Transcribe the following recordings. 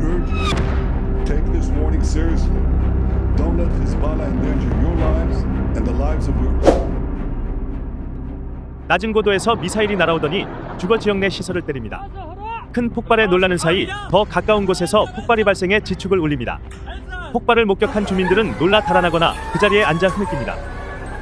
urge you, take this warning seriously. Don't let Hezbollah endanger your lives and the lives of your... 낮은 고도에서 미사일이 날아오더니 주거 지역 내 시설을 때립니다. 큰 폭발에 놀라는 사이 더 가까운 곳에서 폭발이 발생해 지축을 울립니다. 폭발을 목격한 주민들은 놀라 달아나거나 그 자리에 앉아 흐느낍니다.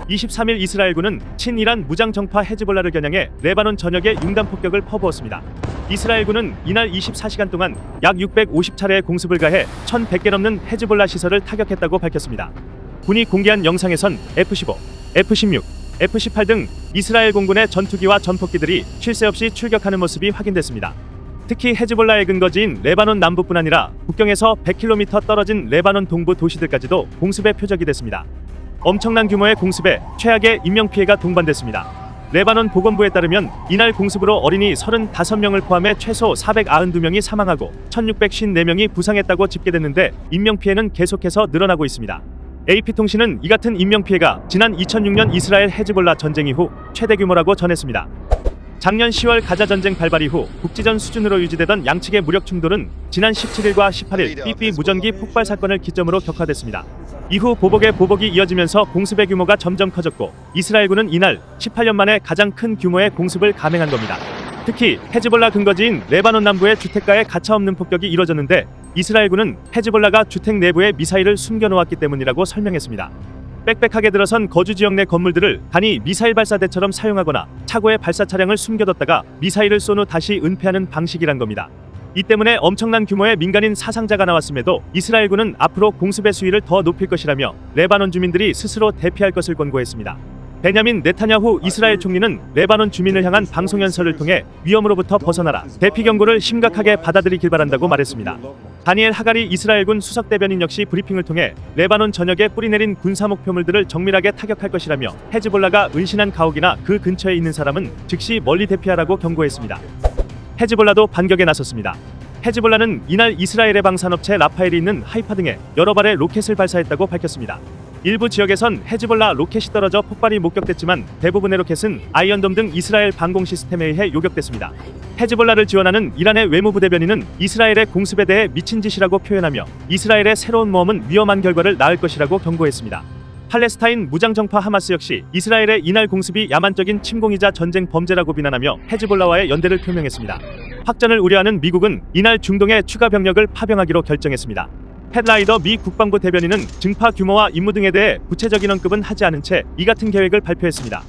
23일 이스라엘군은 친이란 무장 정파 헤즈볼라를 겨냥해 레바논 전역에 융단 폭격을 퍼부었습니다. 이스라엘군은 이날 24시간 동안 약 650차례의 공습을 가해 1,100개 넘는 헤즈볼라 시설을 타격했다고 밝혔습니다. 군이 공개한 영상에선 F-15, F-16, F-18 등 이스라엘 공군의 전투기와 전폭기들이 쉴 새 없이 출격하는 모습이 확인됐습니다. 특히 헤즈볼라의 근거지인 레바논 남부뿐 아니라 국경에서 100km 떨어진 레바논 동부 도시들까지도 공습의 표적이 됐습니다. 엄청난 규모의 공습에 최악의 인명피해가 동반됐습니다. 레바논 보건부에 따르면 이날 공습으로 어린이 35명을 포함해 최소 492명이 사망하고 1,654명이 부상했다고 집계됐는데 인명피해는 계속해서 늘어나고 있습니다. AP통신은 이 같은 인명피해가 지난 2006년 이스라엘 헤즈볼라 전쟁 이후 최대 규모라고 전했습니다. 작년 10월 가자 전쟁 발발 이후 국지전 수준으로 유지되던 양측의 무력 충돌은 지난 17일과 18일 삐삐 무전기 폭발 사건을 기점으로 격화됐습니다. 이후 보복에 보복이 이어지면서 공습의 규모가 점점 커졌고 이스라엘군은 이날 18년 만에 가장 큰 규모의 공습을 감행한 겁니다. 특히 헤즈볼라 근거지인 레바논 남부의 주택가에 가차없는 폭격이 이뤄졌는데 이스라엘군은 헤즈볼라가 주택 내부에 미사일을 숨겨놓았기 때문이라고 설명했습니다. 빽빽하게 들어선 거주 지역 내 건물들을 단위 미사일 발사대처럼 사용하거나 차고에 발사 차량을 숨겨뒀다가 미사일을 쏜 후 다시 은폐하는 방식이란 겁니다. 이 때문에 엄청난 규모의 민간인 사상자가 나왔음에도 이스라엘군은 앞으로 공습의 수위를 더 높일 것이라며 레바논 주민들이 스스로 대피할 것을 권고했습니다. 베냐민 네타냐후 이스라엘 총리는 레바논 주민을 향한 방송 연설을 통해 위험으로부터 벗어나라, 대피 경고를 심각하게 받아들이길 바란다고 말했습니다. 다니엘 하가리 이스라엘군 수석 대변인 역시 브리핑을 통해 레바논 전역에 뿌리내린 군사 목표물들을 정밀하게 타격할 것이라며 헤즈볼라가 은신한 가옥이나 그 근처에 있는 사람은 즉시 멀리 대피하라고 경고했습니다. 헤즈볼라도 반격에 나섰습니다. 헤즈볼라는 이날 이스라엘의 방산업체 라파엘이 있는 하이파 등에 여러 발의 로켓을 발사했다고 밝혔습니다. 일부 지역에선 헤즈볼라 로켓이 떨어져 폭발이 목격됐지만 대부분의 로켓은 아이언돔 등 이스라엘 방공 시스템에 의해 요격됐습니다. 헤즈볼라를 지원하는 이란의 외무부 대변인은 이스라엘의 공습에 대해 미친 짓이라고 표현하며 이스라엘의 새로운 모험은 위험한 결과를 낳을 것이라고 경고했습니다. 팔레스타인 무장정파 하마스 역시 이스라엘의 이날 공습이 야만적인 침공이자 전쟁 범죄라고 비난하며 헤즈볼라와의 연대를 표명했습니다. 확전을 우려하는 미국은 이날 중동에 추가 병력을 파병하기로 결정했습니다. 팻 라이더 미 국방부 대변인은 증파 규모와 임무 등에 대해 구체적인 언급은 하지 않은 채 이 같은 계획을 발표했습니다.